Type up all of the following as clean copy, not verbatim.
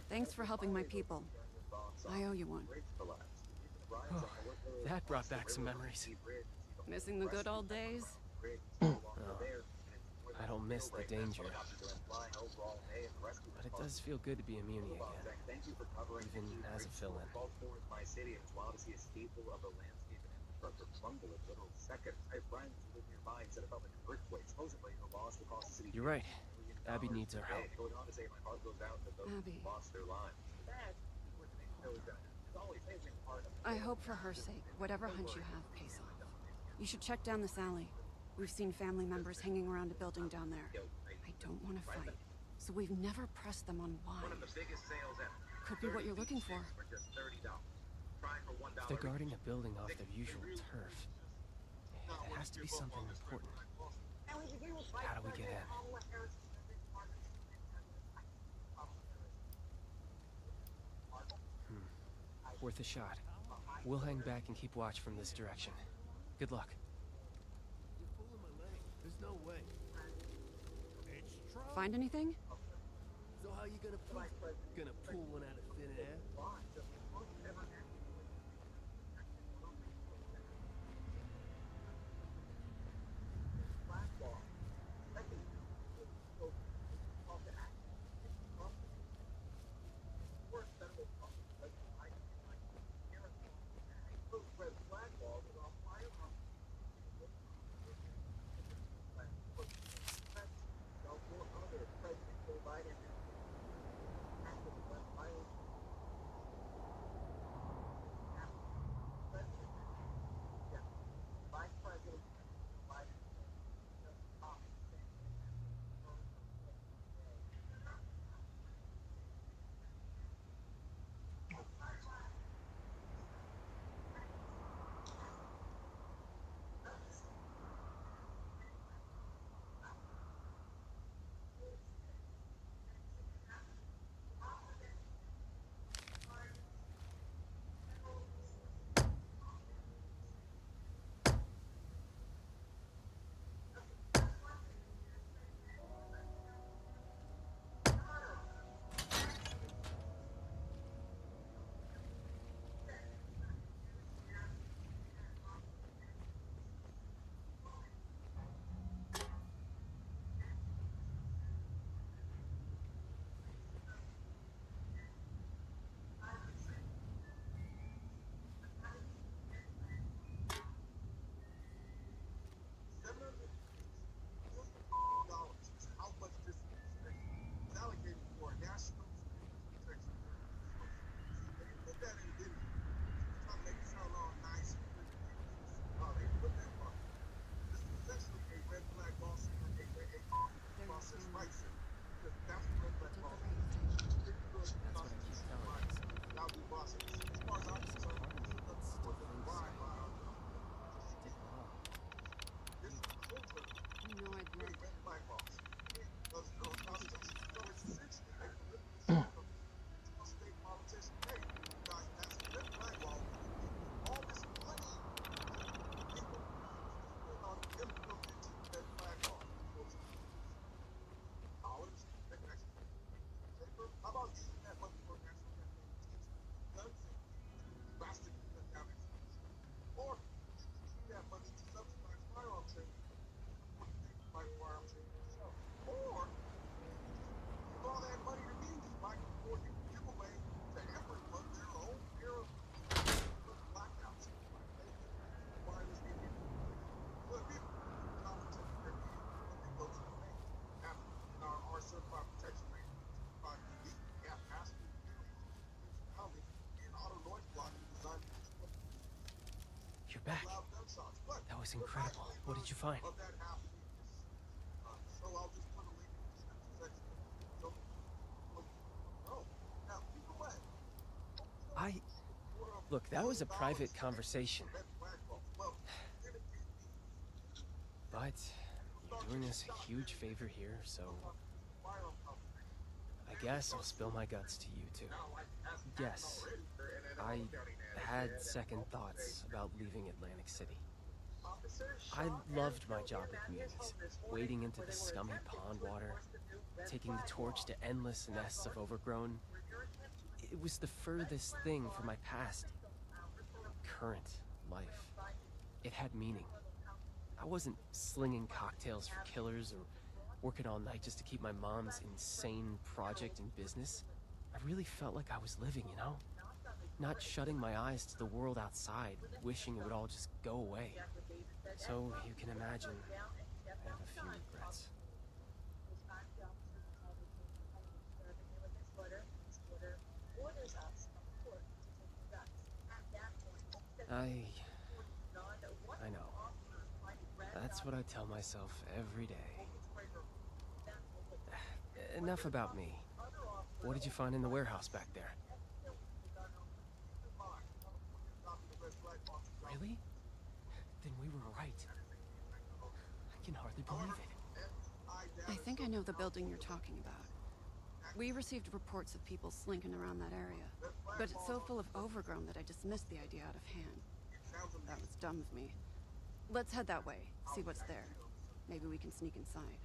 Thanks for helping my people. I owe you one. Oh, that brought back some memories. Missing the good old days? Oh, I don't miss the danger. But it does feel good to be a Muni again, even as a fill-in. You're right. Abby needs our help. Abby. I hope for her sake, whatever hunch you have pays off. You should check down this alley. We've seen family members hanging around a building down there. I don't want to fight, so we've never pressed them on why. Could be what you're looking for. If they're guarding a building off their usual turf, it has to be something important. How do we get in? Worth a shot. We'll hang back and keep watch from this direction. Good luck. You're pulling my leg. There's no way. Find anything? So how you gonna prove it? Gonna pull one out of thin air? That's what I keep telling myself. But there's some part of me that still thinks I did wrong. You know I'd love to. You're back. That was incredible. What did you find? Look, that was a private conversation. But you're doing us a huge favor here, so I guess I'll spill my guts to you too. Yes, I had second thoughts about leaving Atlantic City. I loved my job at Muni's, wading into the scummy pond water, taking the torch to endless nests of overgrown. It was the furthest thing from my past, current life. It had meaning. I wasn't slinging cocktails for killers or working all night just to keep my mom's insane project in business. I really felt like I was living, you know? Not shutting my eyes to the world outside, wishing it would all just go away. So you can imagine, I have a few regrets. I know. That's what I tell myself every day. Enough about me. What did you find in the warehouse back there? Really? Then we were right. I can hardly believe it. I think I know the building you're talking about. We received reports of people slinking around that area, but it's so full of overgrown that I dismissed the idea out of hand. That was dumb of me. Let's head that way, see what's there. Maybe we can sneak inside.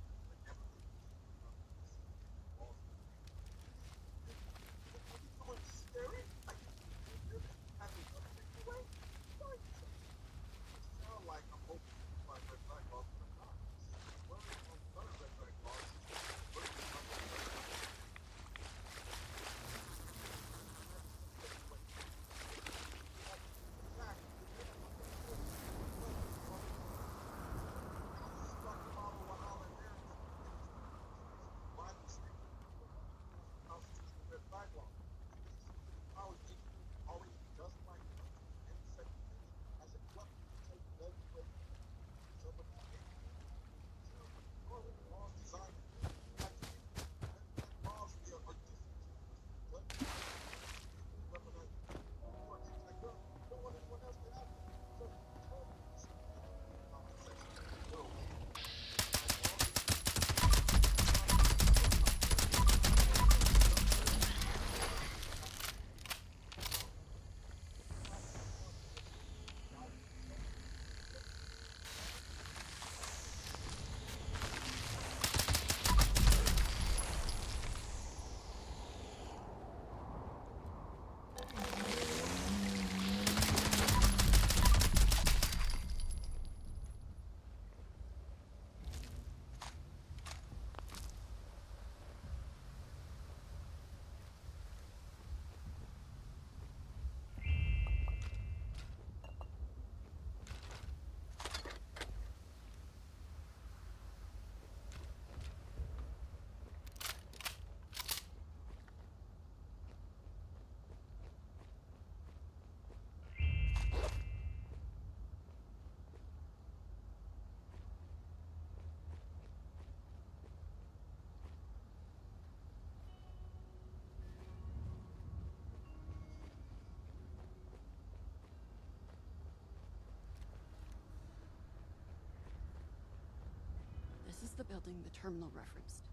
This is the building the terminal referenced.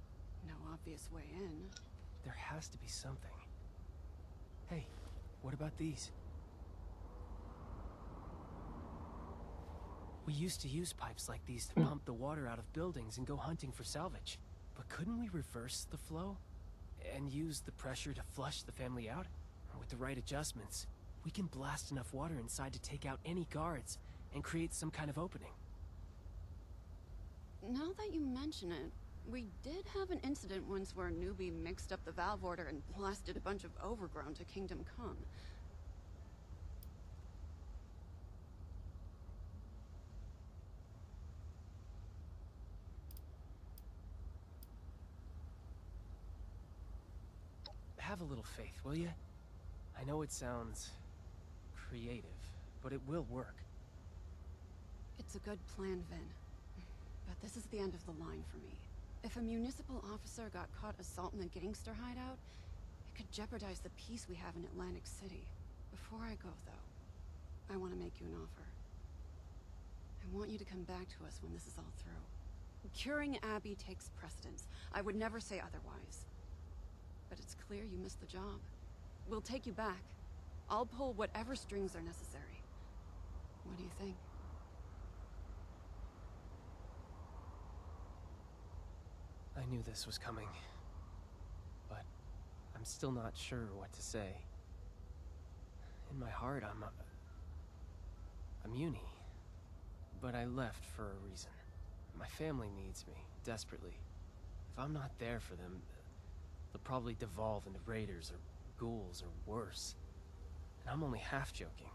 No obvious way in. There has to be something. Hey, what about these? We used to use pipes like these to pump the water out of buildings and go hunting for salvage. But couldn't we reverse the flow? And use the pressure to flush the family out? With the right adjustments, we can blast enough water inside to take out any guards and create some kind of opening. Now that you mention it, we did have an incident once where a newbie mixed up the valve order and blasted a bunch of overgrown to Kingdom Come. Have a little faith, will you? I know it sounds creative, but it will work. It's a good plan, Vin. But this is the end of the line for me. If a municipal officer got caught assaulting a gangster hideout, it could jeopardize the peace we have in Atlantic City. Before I go, though, I want to make you an offer. I want you to come back to us when this is all through. Curing Abby takes precedence. I would never say otherwise. But it's clear you missed the job. We'll take you back. I'll pull whatever strings are necessary. What do you think? knew this was coming, but I'm still not sure what to say. In my heart, I'm uni, but I left for a reason. My family needs me, desperately. If I'm not there for them, they'll probably devolve into raiders or ghouls or worse. And I'm only half joking.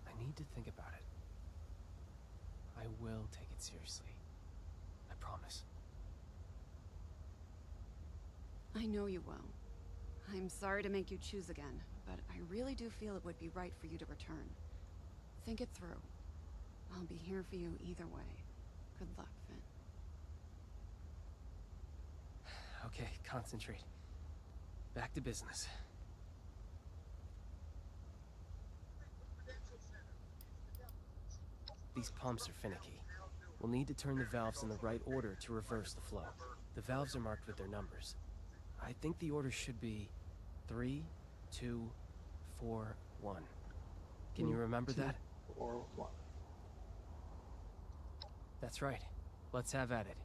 I need to think about it. I will take it seriously. I promise. I know you will. I'm sorry to make you choose again, but I really do feel it would be right for you to return. Think it through. I'll be here for you either way. Good luck, Finn. Okay, concentrate. Back to business. These pumps are finicky. We'll need to turn the valves in the right order to reverse the flow. The valves are marked with their numbers. I think the order should be 3, 2, 4, 1. Can you remember that? 4, 1. That's right. Let's have at it.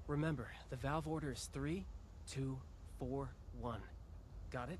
Remember, the valve order is 3, 2, 4, 1. Got it?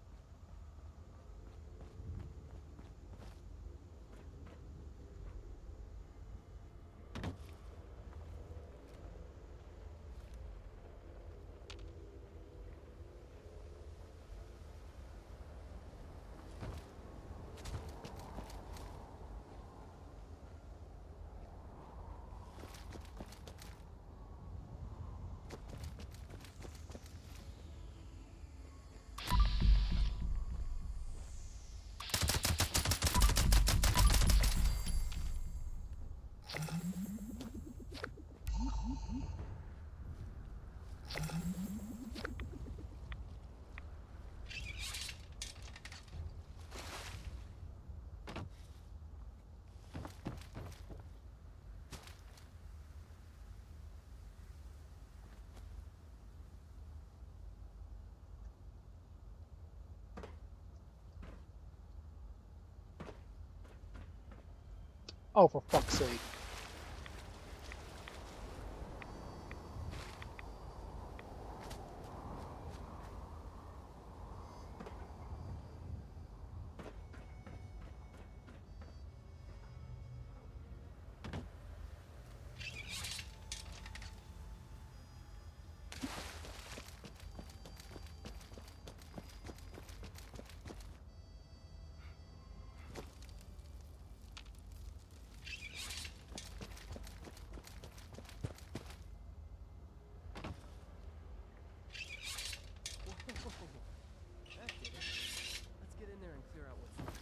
Oh, for fuck's sake. That did it. Let's get in there and clear out what's...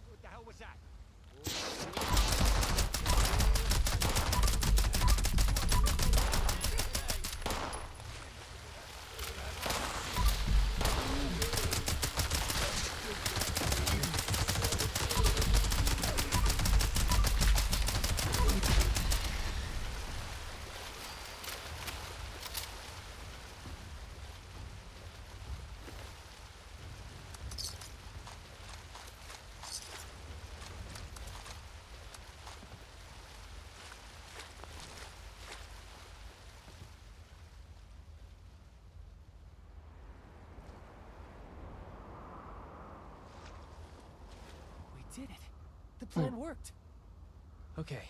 What the hell was that? We did it. The plan worked. Okay,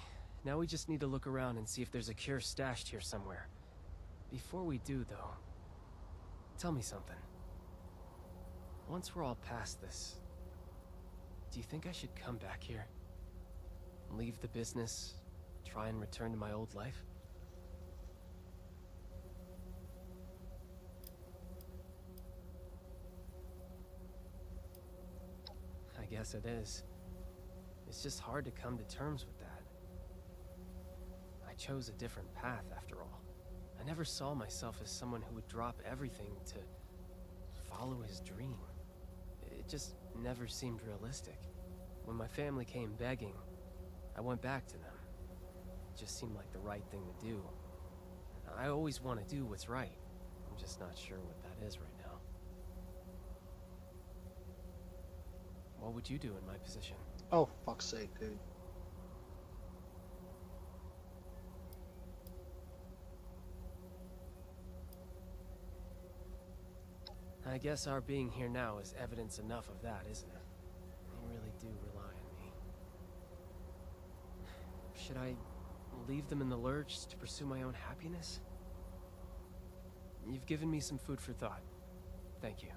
now we just need to look around and see if there's a cure stashed here somewhere. Before we do, though, tell me something. Once we're all past this, do you think I should come back here? Leave the business, try and return to my old life? I guess it is. It's just hard to come to terms with that. chose a different path after all. I never saw myself as someone who would drop everything to follow his dream. It just never seemed realistic. When my family came begging, I went back to them. It just seemed like the right thing to do. I always want to do what's right. I'm just not sure what that is right now. What would you do in my position? Oh, fuck's sake, dude. I guess our being here now is evidence enough of that, isn't it? They really do rely on me. Should I leave them in the lurch to pursue my own happiness? You've given me some food for thought. Thank you.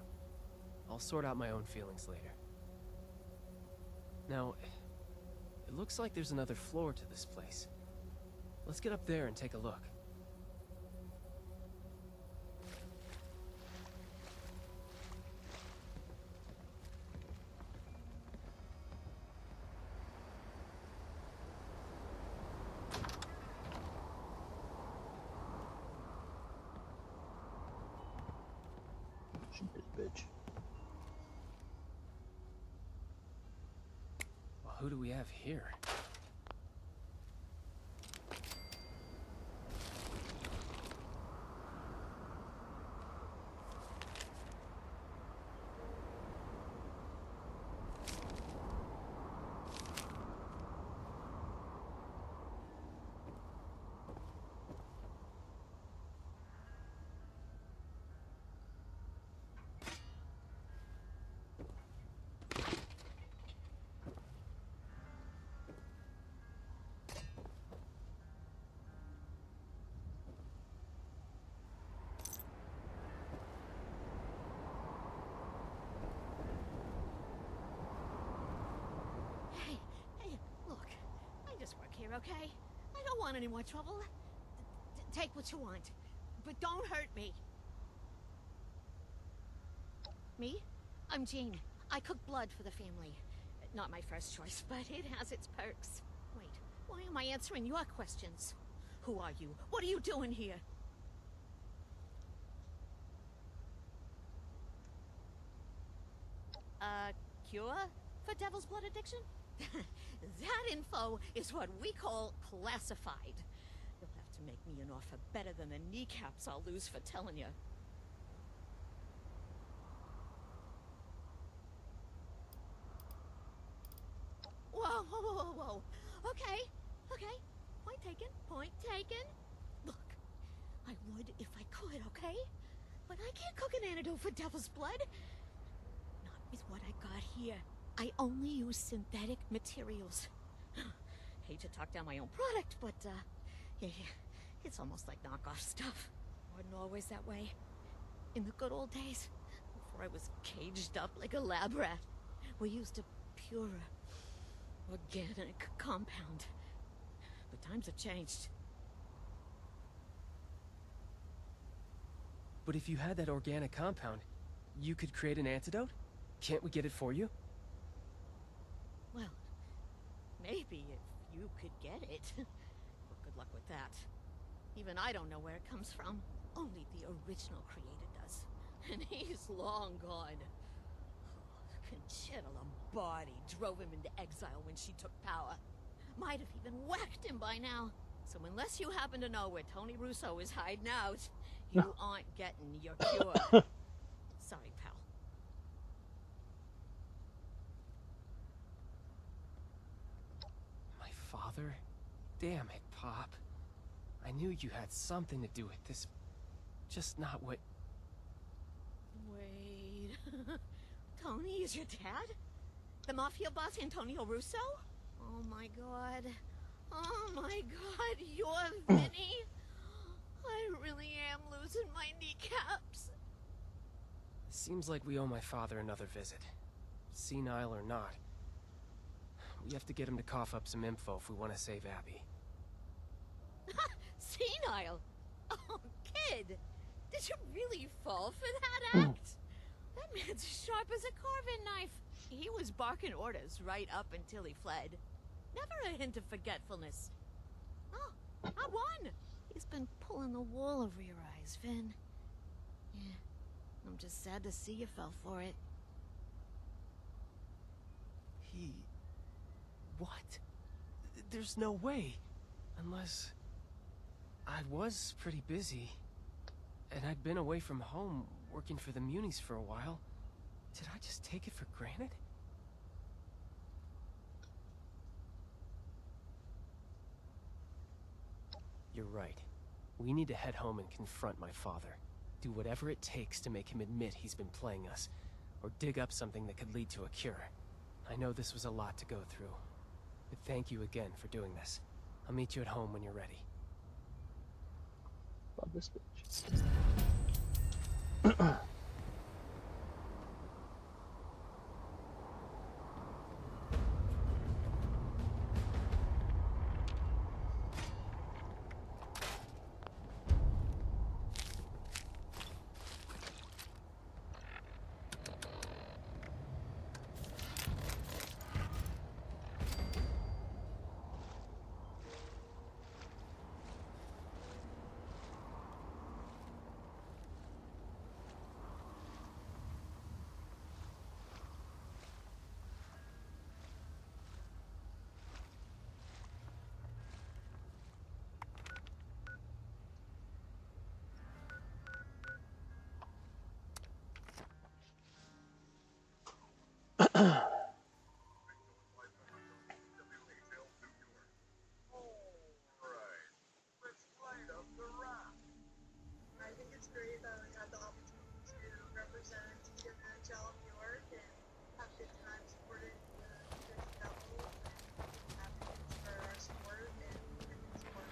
I'll sort out my own feelings later. Now, it looks like there's another floor to this place. Let's get up there and take a look. Shoot this bitch. Well, who do we have here? Hey, look, I just work here, okay? I don't want any more trouble. Take what you want, but don't hurt me. Me? I'm Jean. I cook blood for the family. Not my first choice, but it has its perks. Wait, why am I answering your questions? Who are you? What are you doing here? Cure for devil's blood addiction? That info is what we call classified. You'll have to make me an offer better than the kneecaps I'll lose for telling you. Whoa. Okay. Point taken. Look, I would if I could, okay? But I can't cook an antidote for devil's blood. Not with what I got here. I only use synthetic materials. Hate to talk down my own product, but, yeah, it's almost like knockoff stuff. Wasn't always that way. In the good old days, before I was caged up like a lab rat, we used a purer, organic compound. But times have changed. But if you had that organic compound, you could create an antidote? Can't we get it for you? Well, maybe if you could get it. But good luck with that. Even I don't know where it comes from. Only the original creator does. And he's long gone. Conchita Lombardi drove him into exile when she took power. Might have even whacked him by now. So unless you happen to know where Tony Russo is hiding out, you aren't getting your cure. Sorry, pal. My father? Damn it, Pop. I knew you had something to do with this. Just not what... Wait... Tony is your dad? The mafia boss Antonio Russo? Oh my god. Oh my god, you're Vinny? I really am losing my kneecaps. Seems like we owe my father another visit. Senile or not. We have to get him to cough up some info if we want to save Abby. Senile? Oh, kid! Did you really fall for that act? That man's sharp as a carving knife. He was barking orders right up until he fled. Never a hint of forgetfulness. Oh, I won! He's been pulling the wool over your eyes, Finn. Yeah, I'm just sad to see you fell for it. What? There's no way. Unless... I was pretty busy. And I'd been away from home, working for the Munis for a while. Did I just take it for granted? You're right. We need to head home and confront my father. Do whatever it takes to make him admit he's been playing us, or dig up something that could lead to a cure. I know this was a lot to go through, but thank you again for doing this. I'll meet you at home when you're ready. Love this bitch. I think it's great that we had the opportunity to represent the NHL of New York and have good times supporting the devils and advocates for our sport and women's sport.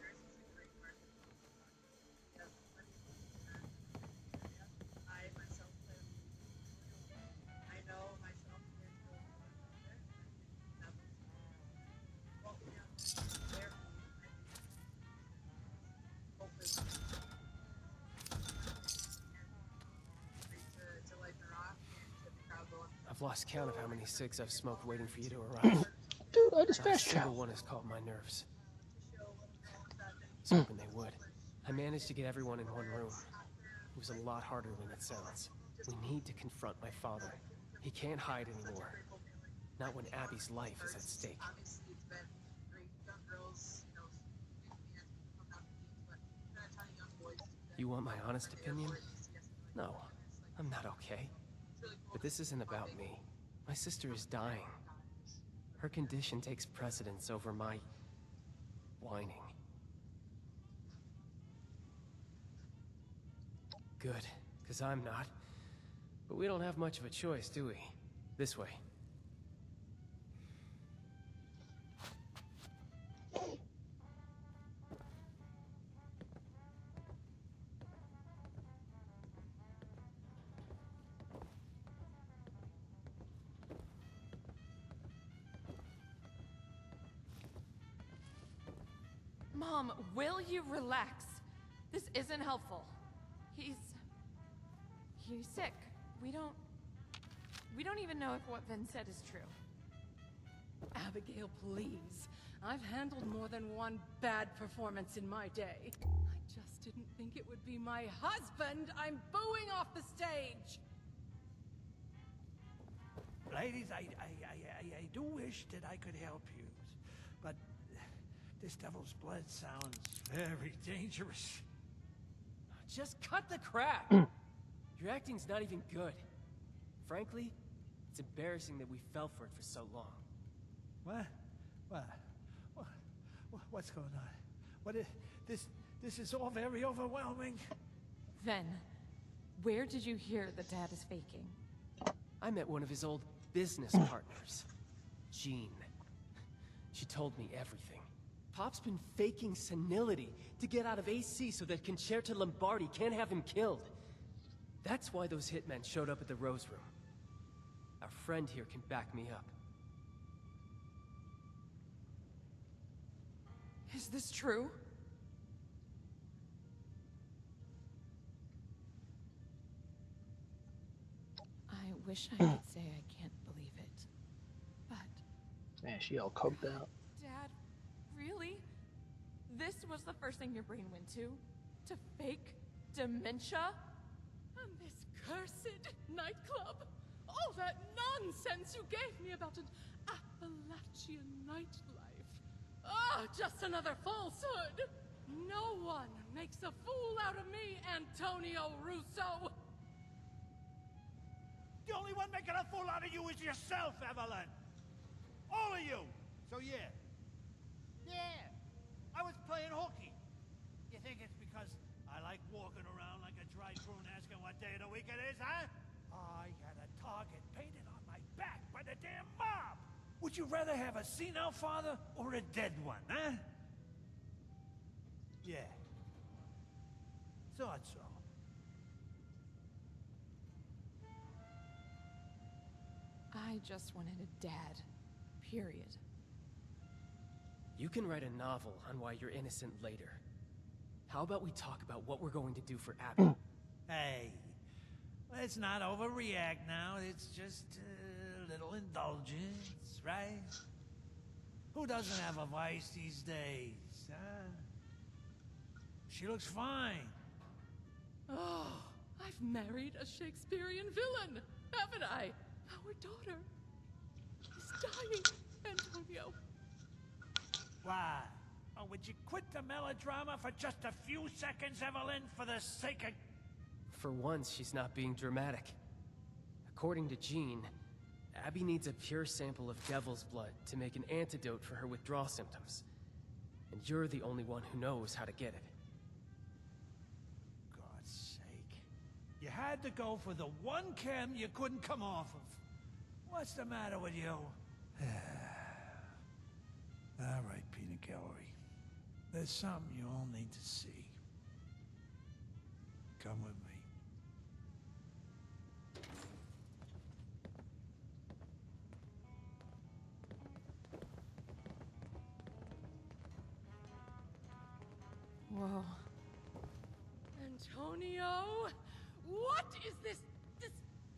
Jersey's a great market. We have plenty of people in that area. I myself live in I know myself and Bill love it. I think the devils what we have there. I think hopefully to light the rock and to the crowd going. I've lost count of how many cigs I've smoked waiting for you to arrive. Dude, I just Not a fast single travel. one has calmed my nerves. To show little girls that they I was hoping they would. I managed to get everyone in one room. It was a lot harder than it sounds. We need to confront my father. He can't hide anymore. Not when Abby's life is at stake. obviously it's been great young girls, you know, big fans from out the games, but there are a ton of young boys too that You want my honest are there opinion? for it. They see us doing No, it, and it's like I'm not okay. it's really cool But this isn't about me. My sister is dying. Her condition takes precedence over my... whining. Good, because I'm not. But we don't have much of a choice, do we? This way. Mom, will you relax? This isn't helpful. He's sick. We don't even know if what Vin said is true. Abigail, please. I've handled more than one bad performance in my day. I just didn't think it would be my husband I'm booing off the stage. Ladies, I do wish that I could help you, but this devil's blood sounds very dangerous. Just cut the crap! Your acting's not even good. Frankly, it's embarrassing that we fell for it for so long. What? What's going on? This is all very overwhelming. Ven, where did you hear that Dad is faking? I met one of his old business partners, Jean. She told me everything. Pop's been faking senility to get out of AC so that Concerta Lombardi can't have him killed. That's why those hitmen showed up at the Rose Room. Our friend here can back me up. Is this true? I wish I could say I can't believe it. But, Man, she all coked out. Dad, really? This was the first thing your brain went to? To fake dementia? And this cursed nightclub? All that nonsense you gave me about an Appalachian nightlife. Ah, just another falsehood. No one makes a fool out of me, Antonio Russo. The only one making a fool out of you is yourself, Evelyn. All of you. So yeah. Yeah. I was playing hooky. You think it's because I like walking around like a dried prune asking what day of the week it is, huh? I had a target painted on my back by the damn mob. Would you rather have a senile father or a dead one, huh? Yeah. Thought so. I just wanted a dad. Period. You can write a novel on why you're innocent later. How about we talk about what we're going to do for Abby? Hey, let's not overreact now. It's just a little indulgence, right? Who doesn't have a vice these days, huh? She looks fine. Oh, I've married a Shakespearean villain, haven't I? Our daughter is dying, Antonio. Why? Oh, would you quit the melodrama for just a few seconds, Evelyn, for the sake of... For once, she's not being dramatic. According to Jean, Abby needs a pure sample of devil's blood to make an antidote for her withdrawal symptoms. And you're the only one who knows how to get it. God's sake. You had to go for the one chem you couldn't come off of. What's the matter with you? All right, Peanut Gallery. There's something you all need to see. Come with me. Whoa. Antonio, what is this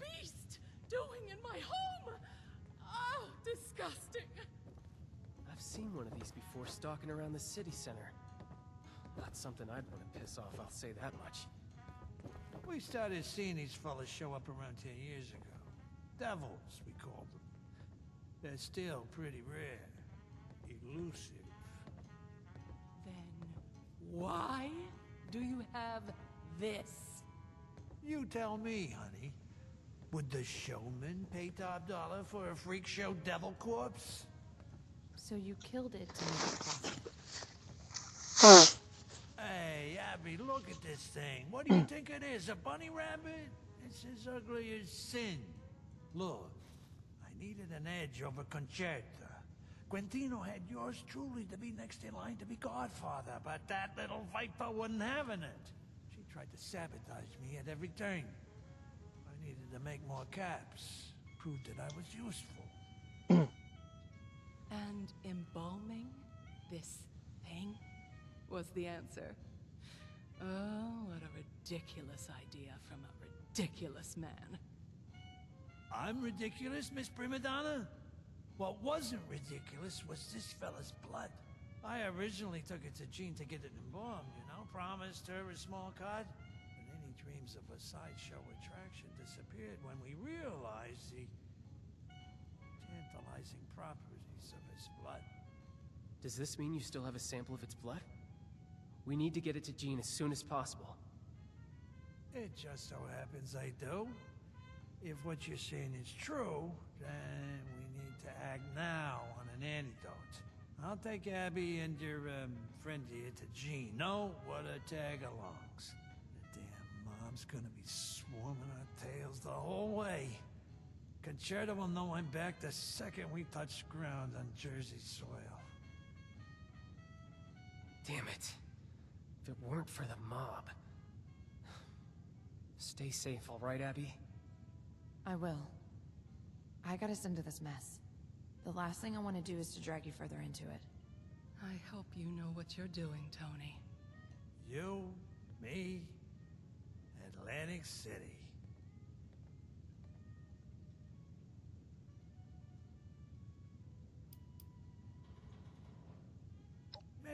beast doing in my home? Oh, disgusting. I've seen one of these before stalking around the city center. Not something I'd want to piss off, I'll say that much. We started seeing these fellas show up around 10 years ago. Devils, we called them. They're still pretty rare. Elusive. Then why do you have this? You tell me, honey. Would the showman pay top dollar for a freak show devil corpse? So you killed it to make a profit. Hey, Abby, look at this thing. What do you think it is, a bunny rabbit? It's as ugly as sin. Look, I needed an edge over Concerta. Quintino had yours truly to be next in line to be godfather, but that little viper wasn't having it. She tried to sabotage me at every turn. I needed to make more caps, prove that I was useful. And embalming this thing was the answer. Oh, what a ridiculous idea from a ridiculous man. I'm ridiculous, Miss Primadonna? What wasn't ridiculous was this fella's blood. I originally took it to Jean to get it embalmed, you know, promised her a small cut. But any dreams of a sideshow attraction disappeared when we realized the tantalizing properties of his blood. Does this mean you still have a sample of its blood? We need to get it to Jean as soon as possible. It just so happens I do. If what you're saying is true, then we need to act now on an antidote. I'll take Abby and your friend here to Jean. No, what a tag-alongs. The damn mom's gonna be swarming our tails the whole way. Concerta will know I'm back the second we touch ground on Jersey soil. Damn it. If it weren't for the mob. Stay safe, all right, Abby? I will. I got us into this mess. The last thing I want to do is to drag you further into it. I hope you know what you're doing, Tony. You, me, Atlantic City.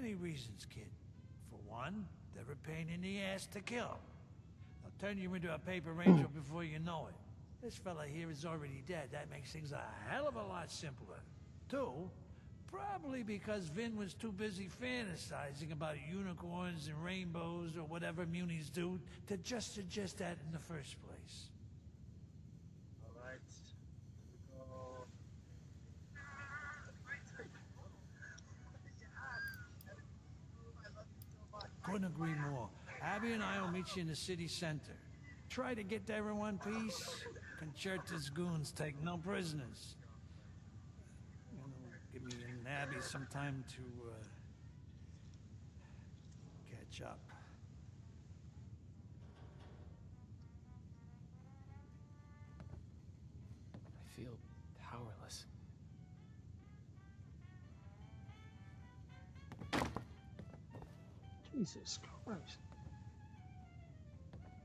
Many reasons, kid. For one, they're a pain in the ass to kill. They'll turn you into a paper ranger before you know it. This fella here is already dead. That makes things a hell of a lot simpler. Two, probably because Vin was too busy fantasizing about unicorns and rainbows or whatever munis do to just suggest that in the first place. Alright. Couldn't agree more. Abby and I will meet you in the city center. Try to get there in one piece. Concerta's goons take no prisoners. You know, give me and Abby some time to, catch up. I feel powerless. Jesus Christ.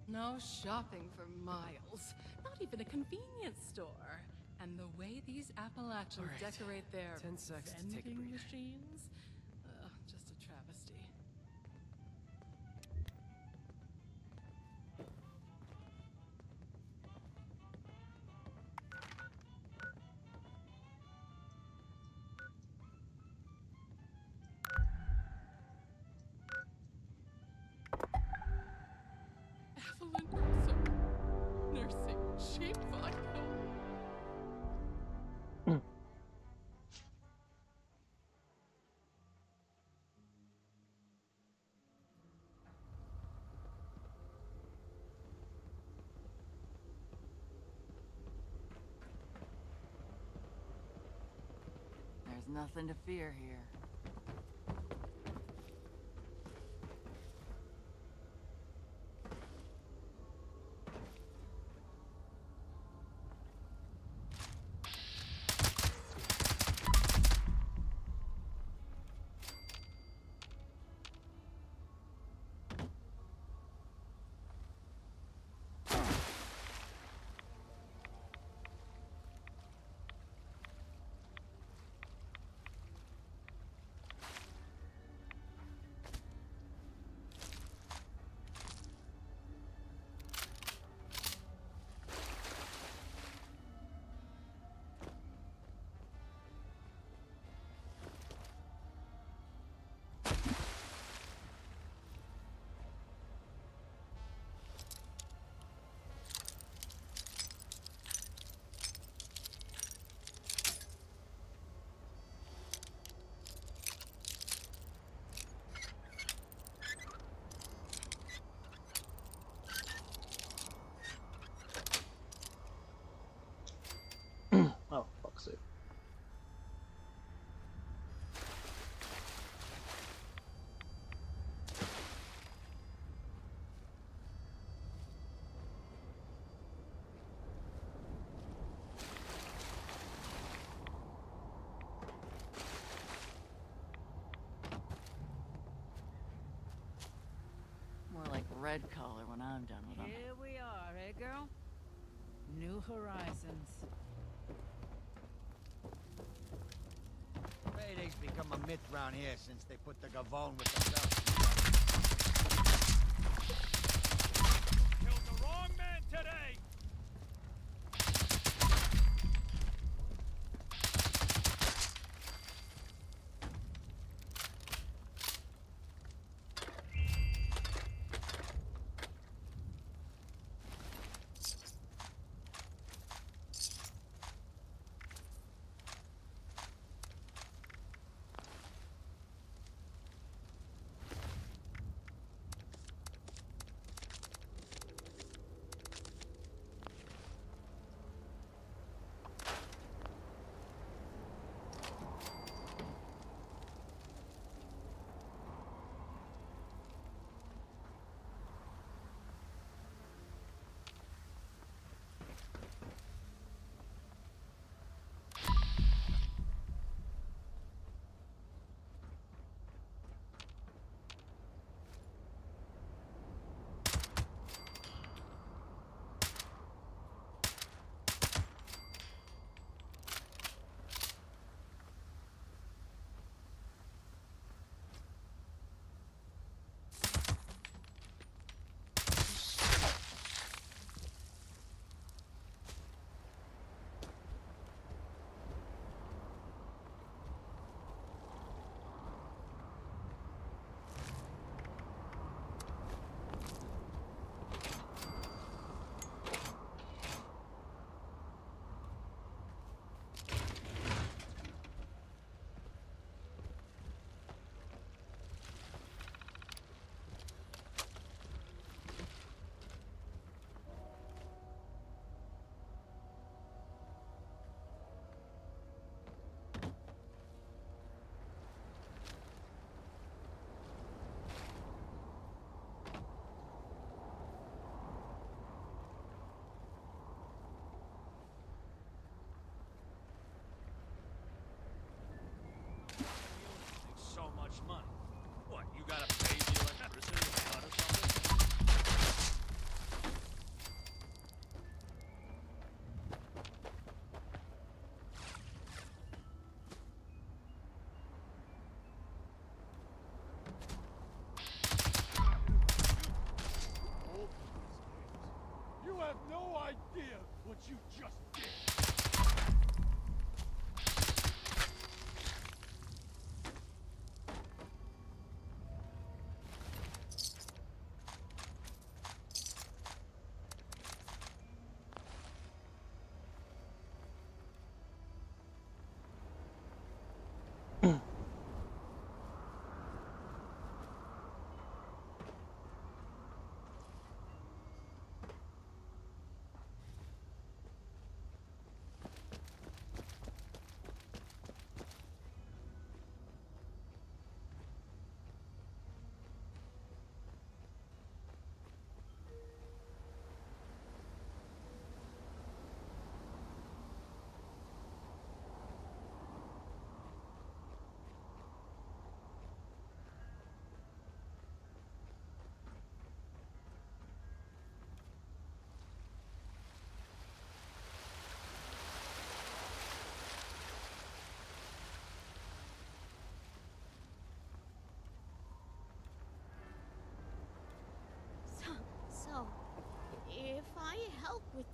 No shopping for miles. Not even a convenience store. And the way these Appalachians All right. decorate their 10 secs to take a vending breather. machines, just a travesty. Evelyn Russo, nursing cheap vodka. There's nothing to fear here. Oh, fuck's sake. More like red collar when I'm done with them. Here we are, eh, girl? New horizons. Payday's become a myth round here since they put the Gavone with the belt. Killed the wrong man today!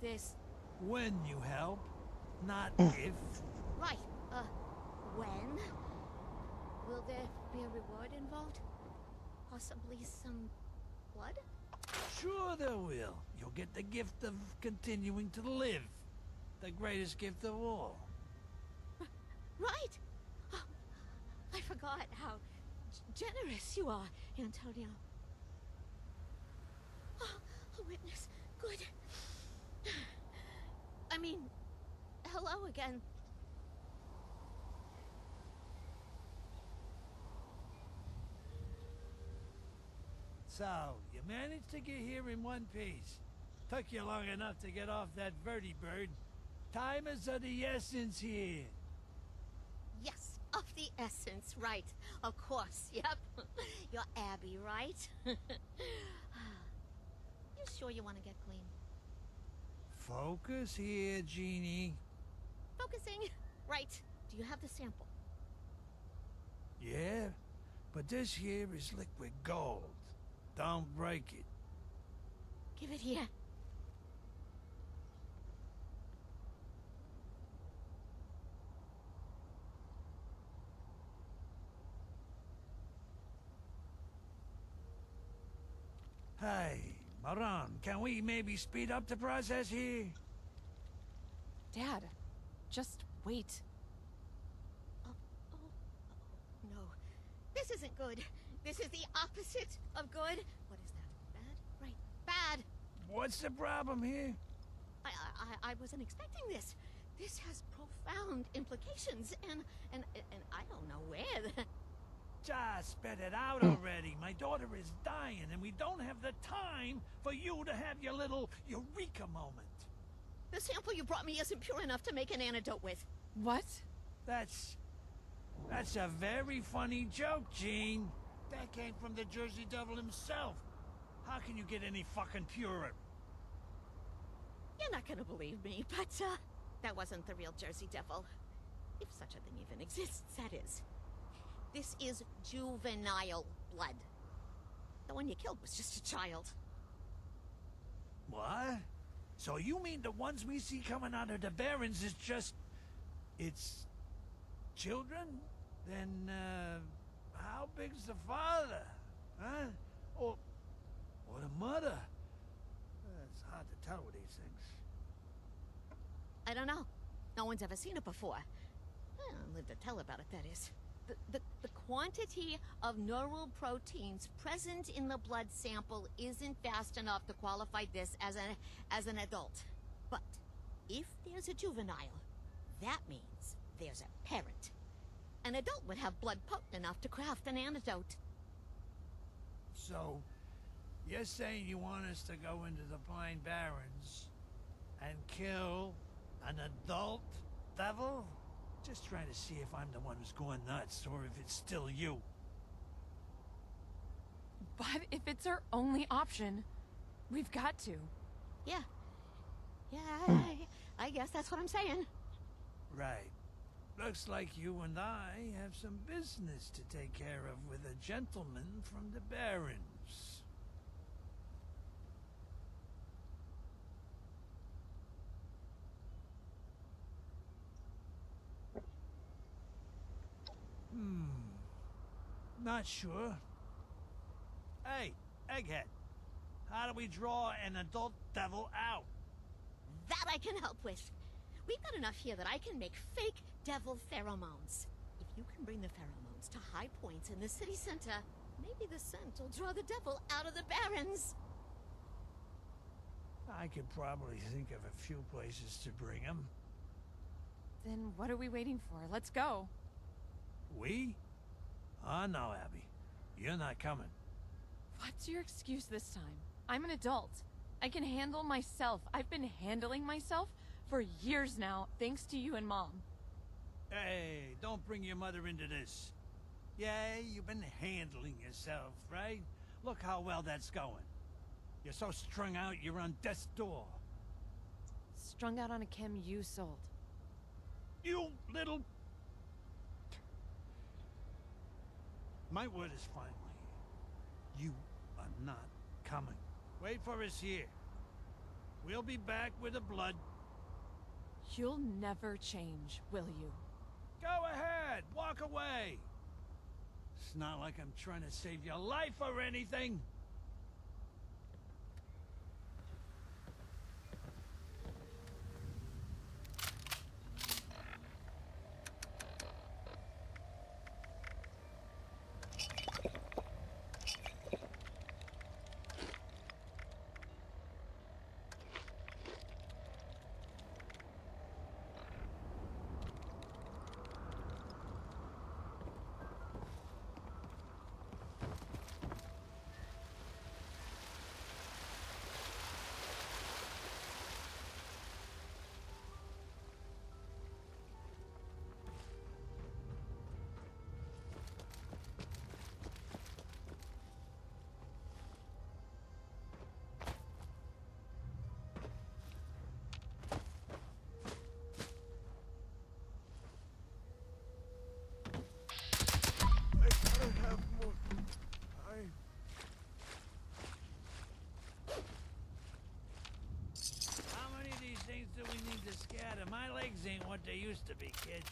this. When you help, not if. Right. When? Will there be a reward involved? Possibly some blood? Sure there will. You'll get the gift of continuing to live. The greatest gift of all. Right! Oh, I forgot how generous you are, Antonio. Oh, a witness. Good. I mean, hello again. So, you managed to get here in one piece. Took you long enough to get off that vertibird. Time is of the essence here. Yes, of the essence, right. Of course, yep. You're Abby, right? You sure you want to get clean? Focus here, Jeannie. Focusing. Right. Do you have the sample? Yeah, but this here is liquid gold. Don't break it. Give it here. Hey, Maran, can we maybe speed up the process here? Dad, just wait. Oh, no. This isn't good. This is the opposite of good. What is that? Bad? Right. Bad. What's the problem here? I wasn't expecting this. This has profound implications, and I don't know where. Just spit it out already. My daughter is dying, and we don't have the time for you to have your little eureka moment. The sample you brought me isn't pure enough to make an antidote with. What? That's a very funny joke, Gene. That came from the Jersey Devil himself. How can you get any fucking purer? You're not gonna believe me, but, that wasn't the real Jersey Devil. If such a thing even exists, that is. This is juvenile blood. The one you killed was just a child. What? So you mean the ones we see coming out of the Barrens is just... it's... children? Then, how big's the father? Huh? Or the mother? It's hard to tell with these things. I don't know. No one's ever seen it before. Lived to tell about it, that is. The quantity of neural proteins present in the blood sample isn't vast enough to qualify this as an adult. But if there's a juvenile, that means there's a parent. An adult would have blood potent enough to craft an antidote. So, you're saying you want us to go into the Pine Barrens and kill an adult devil? Just trying to see if I'm the one who's going nuts, or if it's still you. But if it's our only option, we've got to. Yeah. I guess that's what I'm saying. Right. Looks like you and I have some business to take care of with a gentleman from the Barrens. Not sure. Hey, Egghead. How do we draw an adult devil out? That I can help with. We've got enough here that I can make fake devil pheromones. If you can bring the pheromones to high points in the city center, maybe the scent will draw the devil out of the Barrens. I could probably think of a few places to bring him. Then what are we waiting for? Let's go. We? Oh, no, Abby. You're not coming. What's your excuse this time? I'm an adult. I can handle myself. I've been handling myself for years now, thanks to you and Mom. Hey, don't bring your mother into this. Yeah, you've been handling yourself, right? Look how well that's going. You're so strung out, you're on death's door. Strung out on a chem you sold. You little... My word is finally. You are not coming. Wait for us here. We'll be back with the blood. You'll never change, will you? Go ahead, walk away. It's not like I'm trying to save your life or anything. How many of these things do we need to scatter? My legs ain't what they used to be, kid.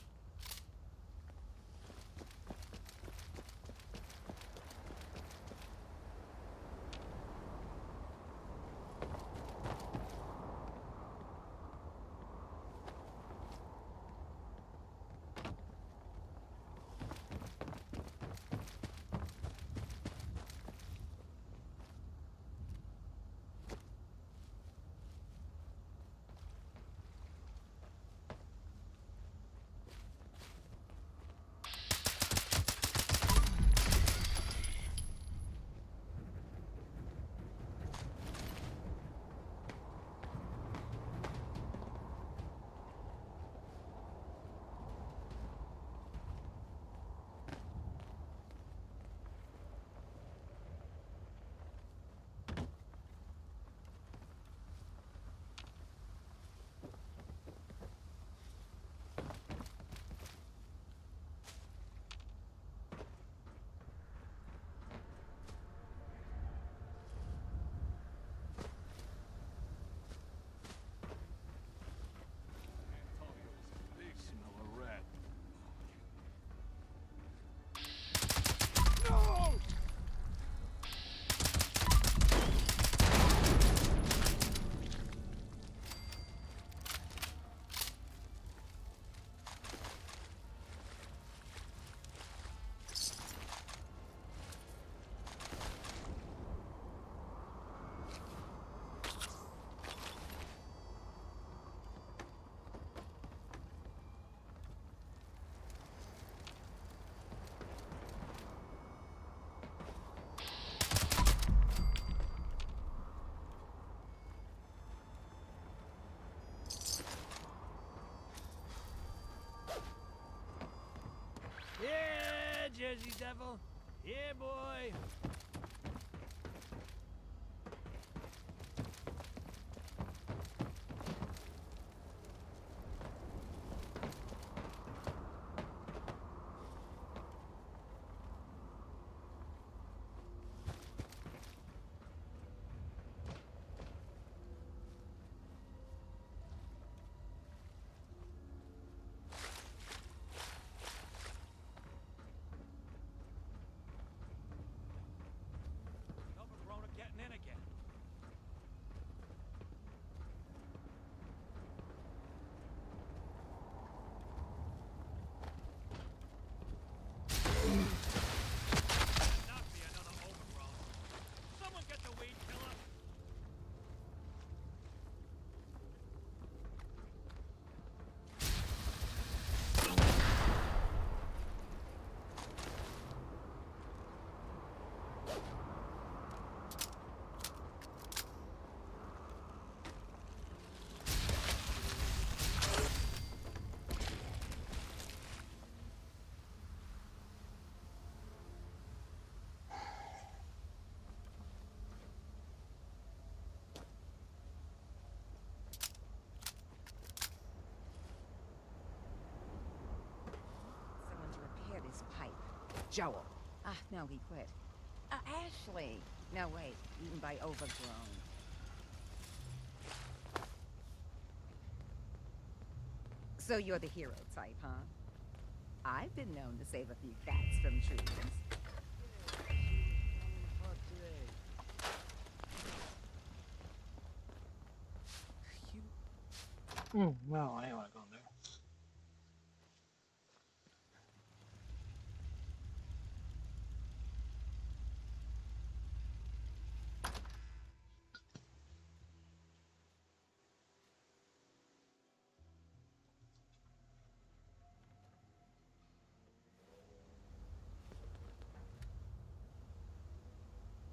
Yeah, Jersey Devil. Yeah, boy. Getting in again. Not be another overgrown. Someone get the weed killer. Someone to repair this pipe. Joel. Ah, no, he quit. Ashley. No, wait, eaten by overgrown. So you're the hero type, huh? I've been known to save a few cats from trees. No, I ain't wanna go there.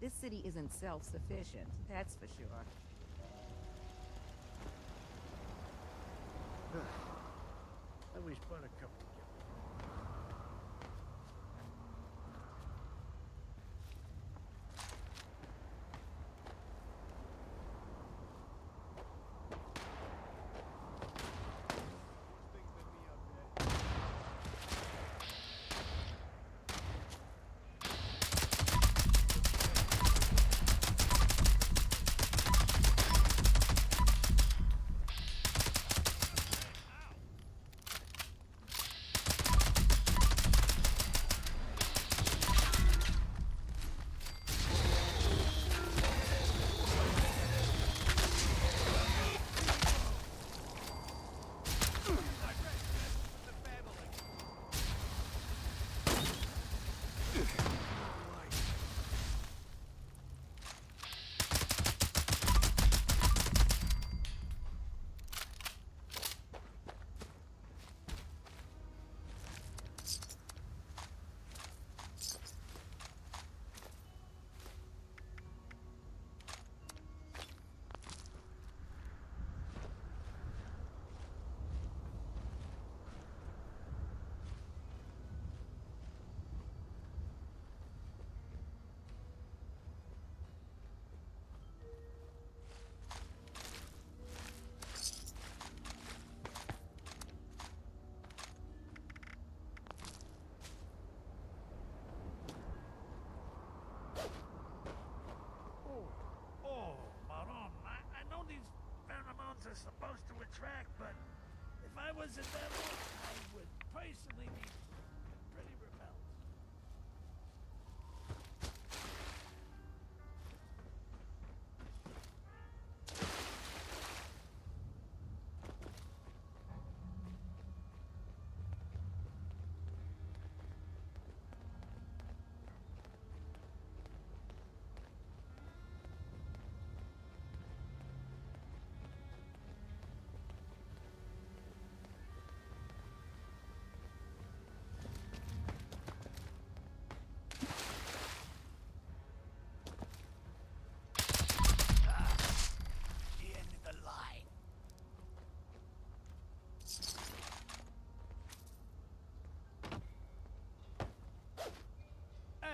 This city isn't self-sufficient, that's for sure. I wish Buttercup would get are supposed to attract, but if I was a devil, I would personally be pretty repelled.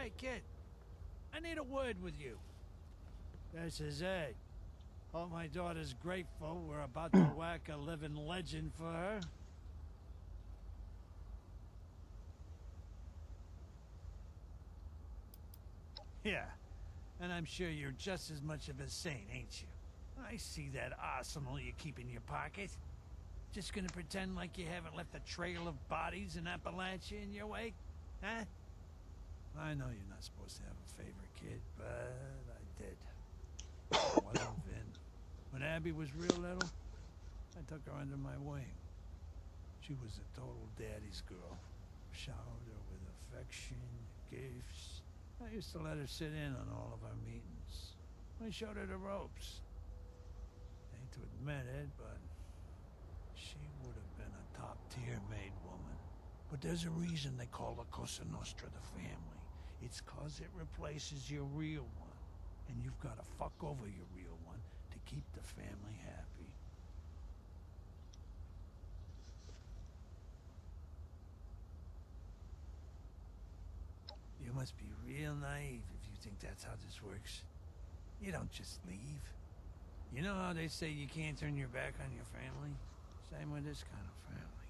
Hey, kid. I need a word with you. This is Ed. Hope my daughter's grateful we're about to whack a living legend for her. Yeah, and I'm sure you're just as much of a saint, ain't you? I see that arsenal you keep in your pocket. Just gonna pretend like you haven't left a trail of bodies in Appalachia in your wake? Huh? I know you're not supposed to have a favorite kid, but I did. It wasn't Vin. When Abby was real little, I took her under my wing. She was a total daddy's girl. Showered her with affection, gifts. I used to let her sit in on all of our meetings. I showed her the ropes. I hate to admit it, but she would have been a top-tier maid woman. But there's a reason they call the Cosa Nostra the family. It's 'cause it replaces your real one. And you've got to fuck over your real one to keep the family happy. You must be real naive if you think that's how this works. You don't just leave. You know how they say you can't turn your back on your family? Same with this kind of family.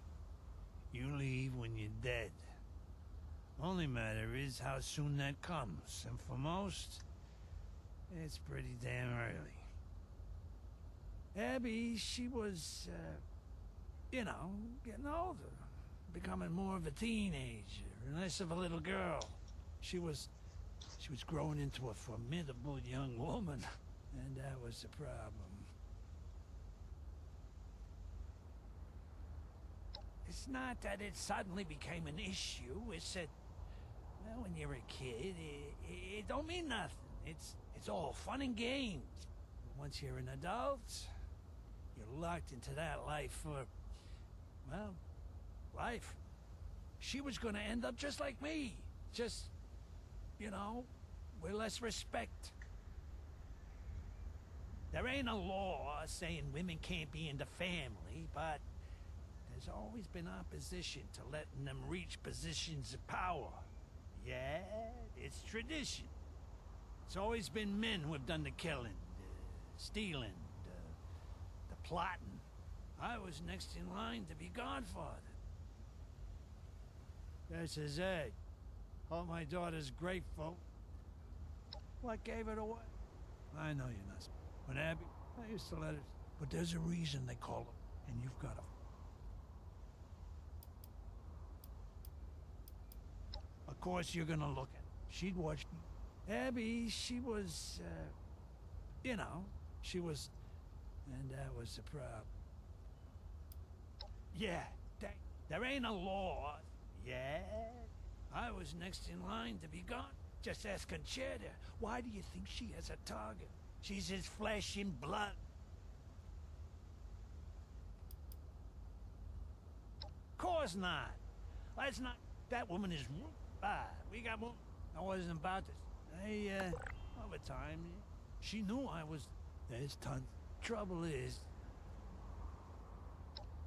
You leave when you're dead. Only matter is how soon that comes, and for most, it's pretty damn early. Abby, she was, you know, getting older, becoming more of a teenager, and less of a little girl. She was growing into a formidable young woman, and that was the problem. It's not that it suddenly became an issue, it's that, well, when you're a kid, it don't mean nothing. It's all fun and games. Once you're an adult, you're locked into that life for, well, life. She was gonna end up just like me. Just, you know, with less respect. There ain't a law saying women can't be in the family, but there's always been opposition to letting them reach positions of power. Yeah, it's tradition. It's always been men who have done the killing, stealing, the plotting. I was next in line to be godfather. This is it. Hope my daughter's grateful. What gave it away? I know you're not. But Abby, I used to let her. But there's a reason they call her, and you've got to. Of course, you're gonna look at her. She'd watch me. Abby, she was, you know, she was, and that was the problem. Yeah, there ain't a law. Yeah, I was next in line to be gone. Just ask Conchetta. Why do you think she has a target? She's his flesh and blood. Course not. Let's not. That woman is bad. We got more. I wasn't about this. Over time, she knew I was. There's tons. Trouble is,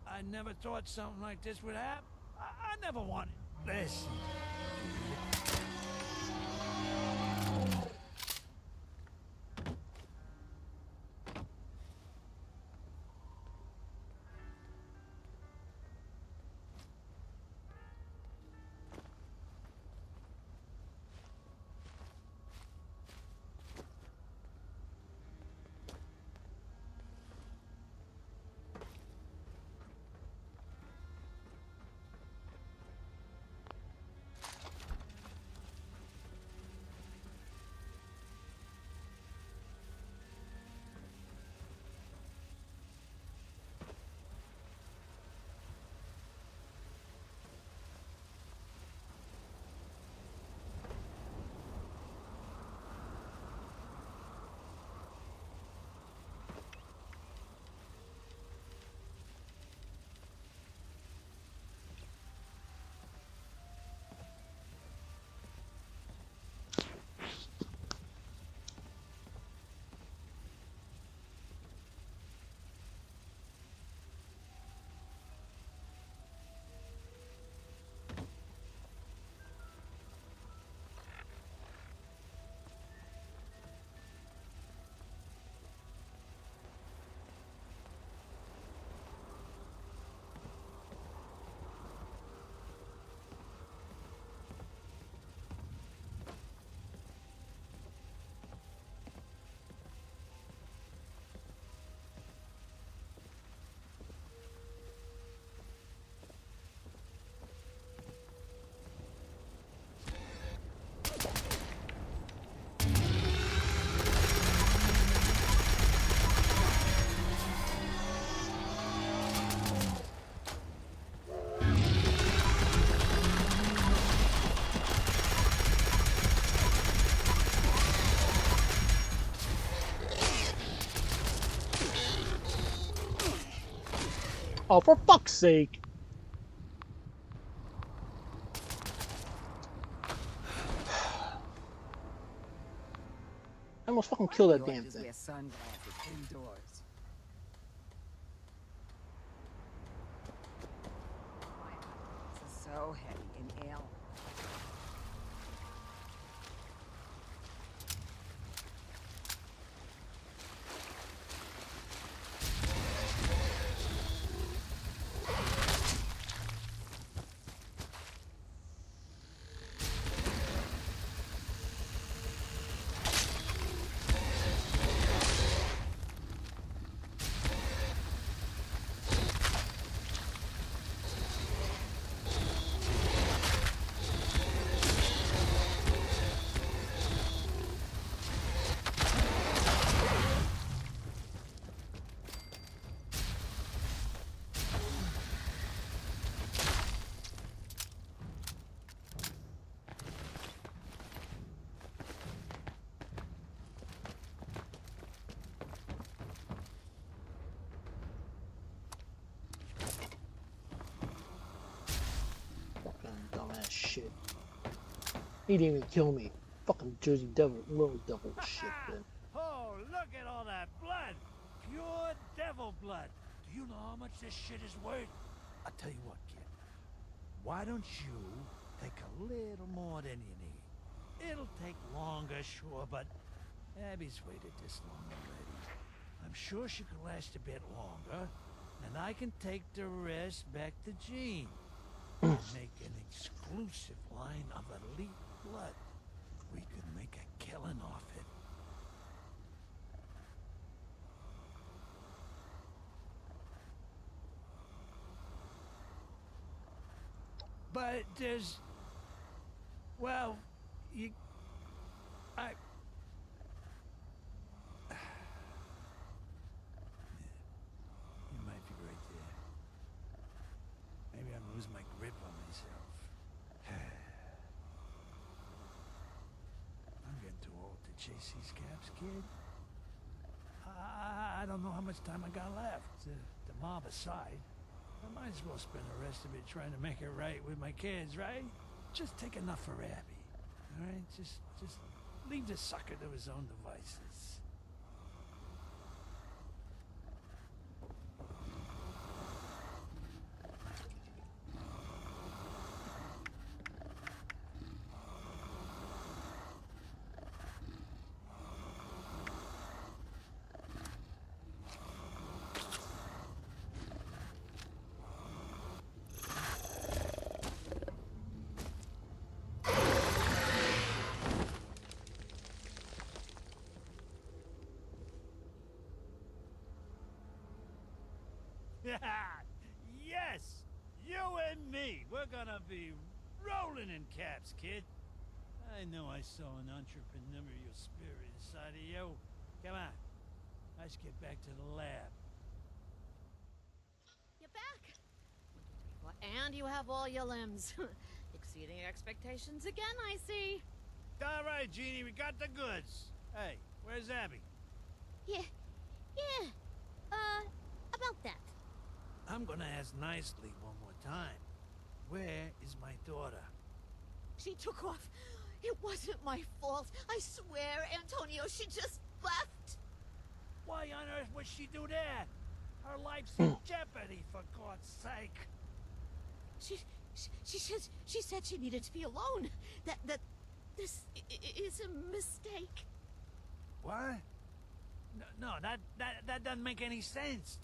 I never thought something like this would happen. I never wanted. Listen. Oh, for fuck's sake! I almost fucking killed that damn thing. Wear sunglasses indoors. This is so heavy and ill. He didn't even kill me. Fucking Jersey Devil, little devil shit, then. Oh, look at all that blood! Pure devil blood. Do you know how much this shit is worth? I'll tell you what, kid. Why don't you take a little more than you need? It'll take longer, sure, but Abby's waited this long already. I'm sure she could last a bit longer, and I can take the rest back to Jean and make an exclusive line of elite blood. We could make a killing off it. But there's... Well, you might be right there. Maybe I'm losing my grip on myself. I'm getting too old to chase these caps, kid. I don't know how much time I got left. The mob aside, I might as well spend the rest of it trying to make it right with my kids, right? Just take enough for Abby, all right? Just leave the sucker to his own devices. Yes! You and me! We're gonna be rolling in caps, kid. I know I saw an entrepreneurial spirit inside of you. Come on. Let's get back to the lab. You're back. Well, and you have all your limbs. Exceeding expectations again, I see. All right, Jeannie, we got the goods. Hey, where's Abby? Yeah. About that. I'm gonna ask nicely one more time. Where is my daughter? She took off. It wasn't my fault. I swear, Antonio, she just left. Why on earth would she do that? Her life's in jeopardy, for God's sake. She said she needed to be alone. That this is a mistake. What? No, that doesn't make any sense.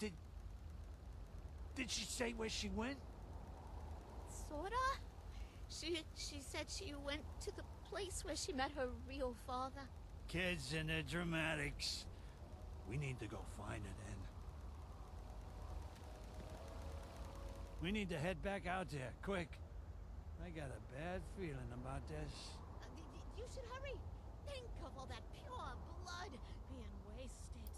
Did she say where she went? Sorta. She said she went to the place where she met her real father. Kids and their dramatics. We need to go find her then. We need to head back out there, quick. I got a bad feeling about this. You should hurry. Think of all that pure blood being wasted.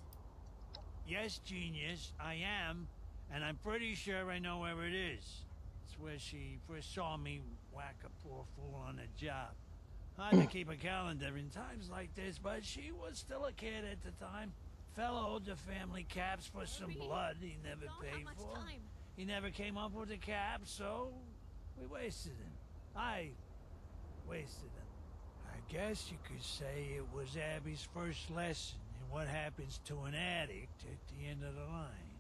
Yes, genius, I am. And I'm pretty sure I know where it is. It's where she first saw me whack a poor fool on the job. Hard to keep a calendar in times like this, but she was still a kid at the time. Fella owed the family caps for some blood he never paid for. He never came up with the caps, so we wasted him. I wasted him. I guess you could say it was Abby's first lesson in what happens to an addict at the end of the line.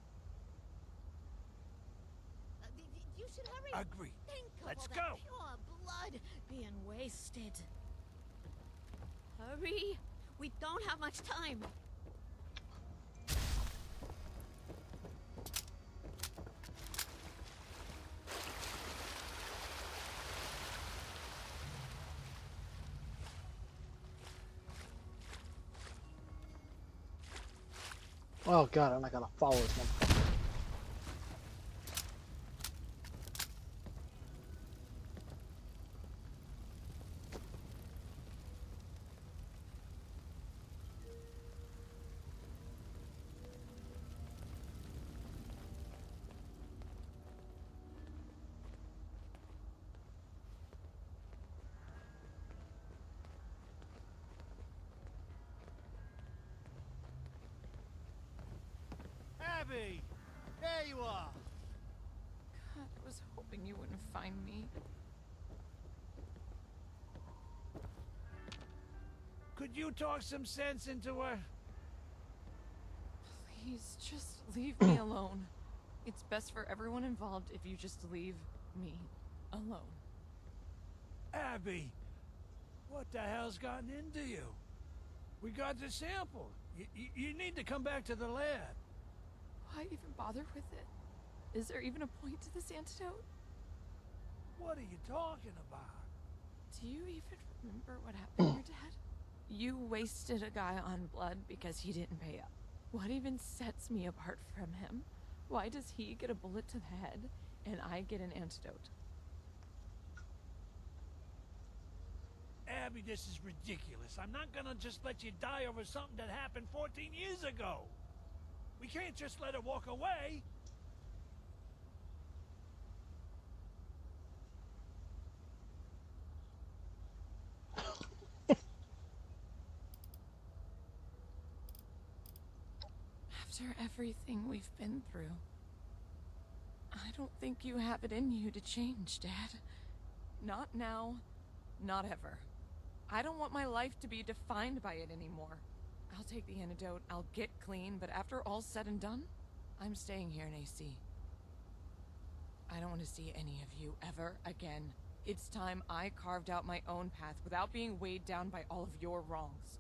You should hurry. Agreed. Think of Let's all go. that pure blood being wasted. Hurry. We don't have much time. Oh god, I'm not gonna follow this motherfucker. Abby! There you are! God, I was hoping you wouldn't find me. Could you talk some sense into her? Please, just leave me alone. It's best for everyone involved if you just leave me alone. Abby, what the hell's gotten into you? We got the sample. You need to come back to the lab. Why even bother with it? Is there even a point to this antidote? What are you talking about? Do you even remember what happened, your dad? You wasted a guy on blood because he didn't pay up. What even sets me apart from him? Why does he get a bullet to the head and I get an antidote? Abby, this is ridiculous. I'm not gonna just let you die over something that happened 14 years ago. We can't just let her walk away. After everything we've been through, I don't think you have it in you to change, Dad. Not now, not ever. I don't want my life to be defined by it anymore. I'll take the antidote, I'll get clean, but after all's said and done, I'm staying here in AC. I don't want to see any of you ever again. It's time I carved out my own path without being weighed down by all of your wrongs.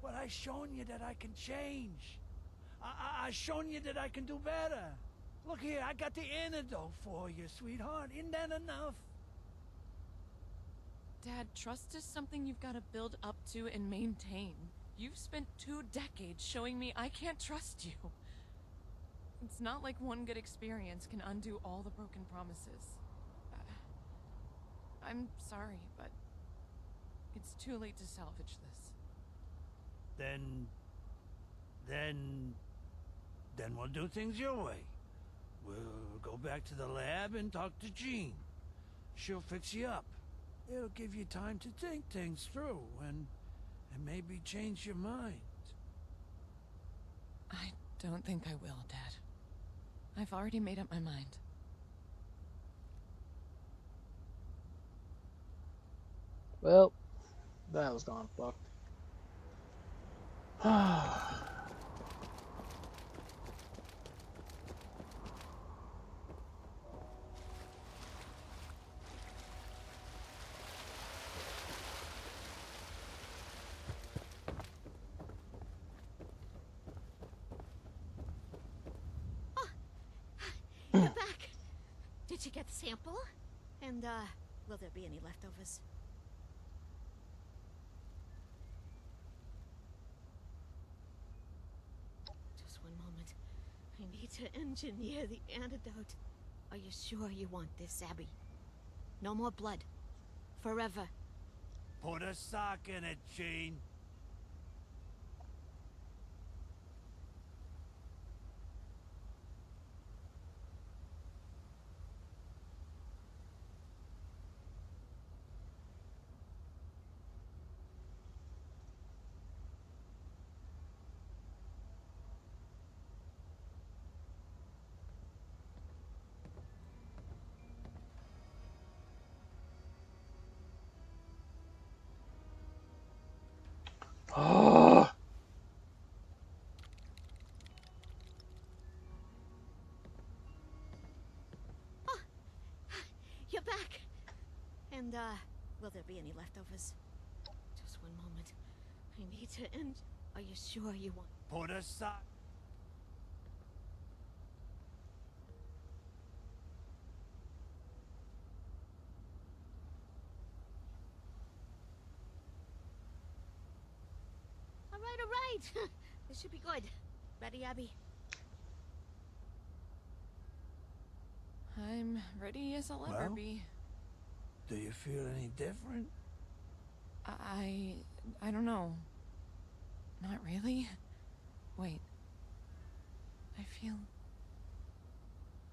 But I've shown you that I can change. I've shown you that I can do better. Look here, I got the antidote for you, sweetheart. Isn't that enough? Dad, trust is something you've got to build up to and maintain. You've spent 2 decades showing me I can't trust you. It's not like one good experience can undo all the broken promises. I'm sorry, but it's too late to salvage this. Then we'll do things your way. We'll go back to the lab and talk to Jean. She'll fix you up. It'll give you time to think things through and maybe change your mind. I don't think I will, Dad. I've already made up my mind. Well, that was gone fucked. You're back. Did you get the sample? And, will there be any leftovers? Just one moment. I need to engineer the antidote. Are you sure you want this, Abby? No more blood. Forever. Put a sock in it, Jean. Oh. You're back. And, will there be any leftovers? Just one moment. I need to Are you sure you want... Put a sock... All right. This should be good. Ready, Abby? I'm ready as I'll ever Well? be. Do you feel any different? I don't know. Not really. Wait. I feel...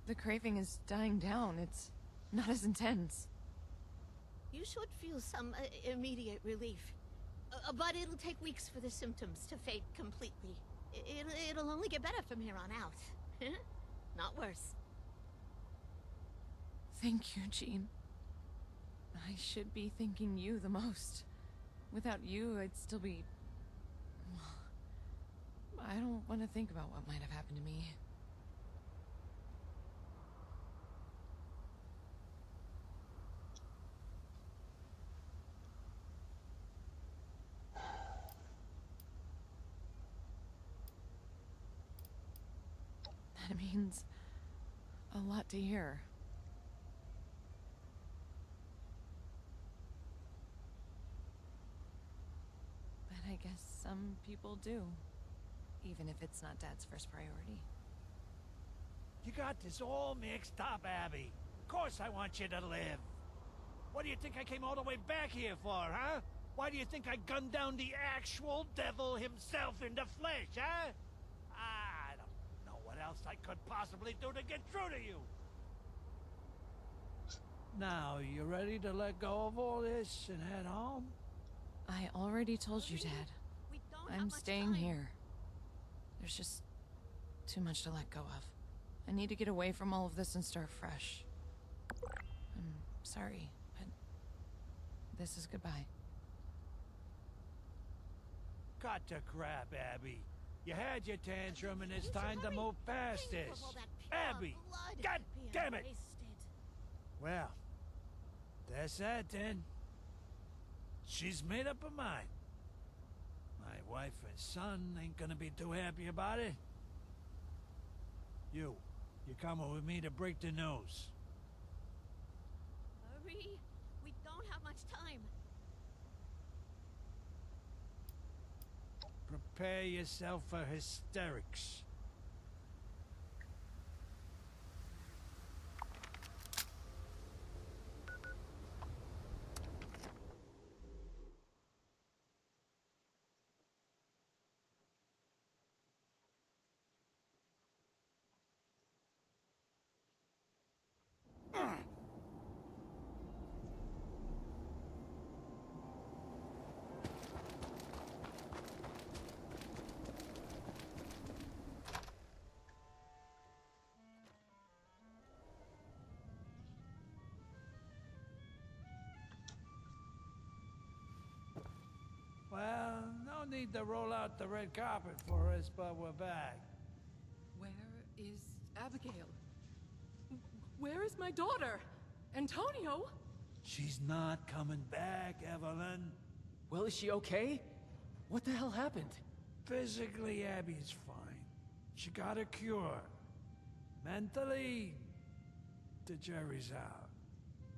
the craving is dying down. It's not as intense. You should feel some immediate relief. But it'll take weeks for the symptoms to fade completely. It'll only get better from here on out. Not worse. Thank you, Jean. I should be thanking you the most. Without you, I'd still be... I don't want to think about what might have happened to me. That means a lot to hear. But I guess some people do, even if it's not Dad's first priority. You got this all mixed up, Abby. Of course I want you to live. What do you think I came all the way back here for, huh? Why do you think I gunned down the actual devil himself in the flesh, huh? I don't know what else I could possibly do to get through to you. Now, you ready to let go of all this and head home? I already told you, Dad. I'm staying here. There's just too much to let go of. I need to get away from all of this and start fresh. I'm sorry, but this is goodbye. Got to crap, Abby. You had your tantrum and it's time to move past this. Abby! God damn it! Well, that's that then. She's made up her mind. My wife and son ain't gonna be too happy about it. You're coming with me to break the news. Hurry! We don't have much time. Prepare yourself for hysterics. Well, no need to roll out the red carpet for us, but we're back. Where is Abigail? Where is my daughter? Antonio? She's not coming back, Evelyn. Well, is she okay? What the hell happened? Physically, Abby's fine. She got a cure. Mentally, the jury's out.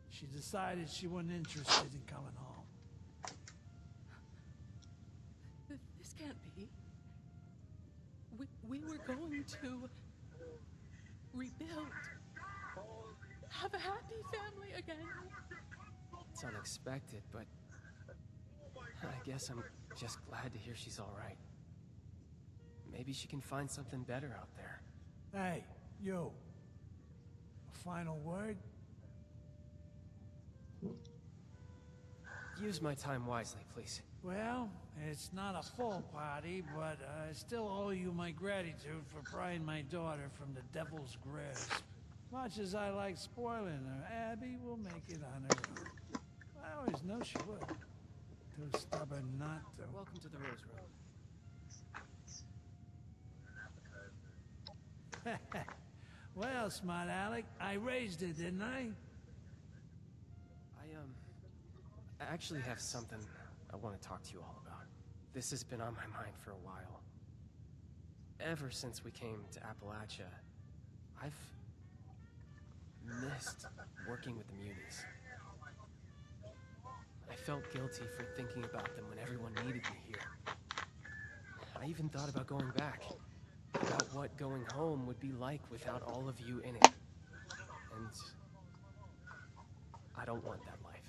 She decided she wasn't interested in coming home. This can't be. We were going to rebuild. Have a happy family again. It's unexpected, but I guess I'm just glad to hear she's all right. Maybe she can find something better out there. Hey, you. A final word? Use my time wisely, please. Well, it's not a full party, but I still owe you my gratitude for prying my daughter from the devil's grasp. Much as I like spoiling her, Abby will make it on her own. I always knew she would. Too stubborn not to. Welcome to the Rose Room. Well, smart Alec, I raised it, didn't I? I actually have something I want to talk to you all about. This has been on my mind for a while. Ever since we came to Appalachia, I've missed working with the Munis. I felt guilty for thinking about them when everyone needed me here. I even thought about going back, about what going home would be like without all of you in it. And I don't want that life.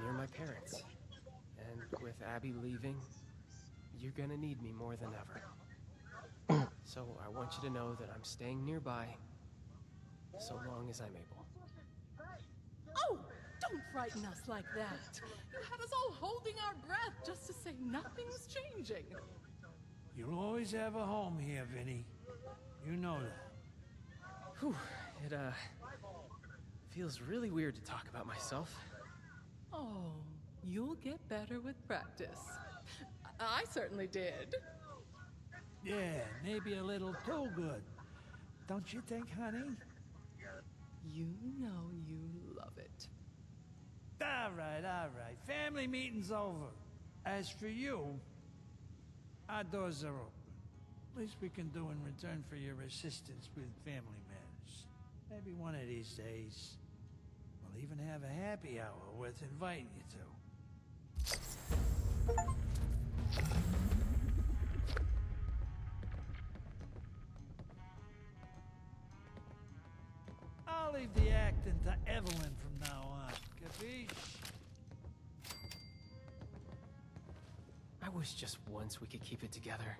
Near my parents. And with Abby leaving, you're gonna need me more than ever. So I want you to know that I'm staying nearby, so long as I'm able. Oh, don't frighten us like that. You had us all holding our breath just to say nothing's changing. You'll always have a home here, Vinny. You know that. Whew, it feels really weird to talk about myself. Oh, you You'll get better with practice. I certainly did. Yeah, maybe a little too good. Don't you think, honey? You know you love it. All right, all right. Family meeting's over. As for you, our doors are open. Least we can do in return for your assistance with family matters. Maybe one of these days, we'll even have a happy hour worth inviting you to. I'll leave the acting to Evelyn from now on. Capiche? I wish just once we could keep it together.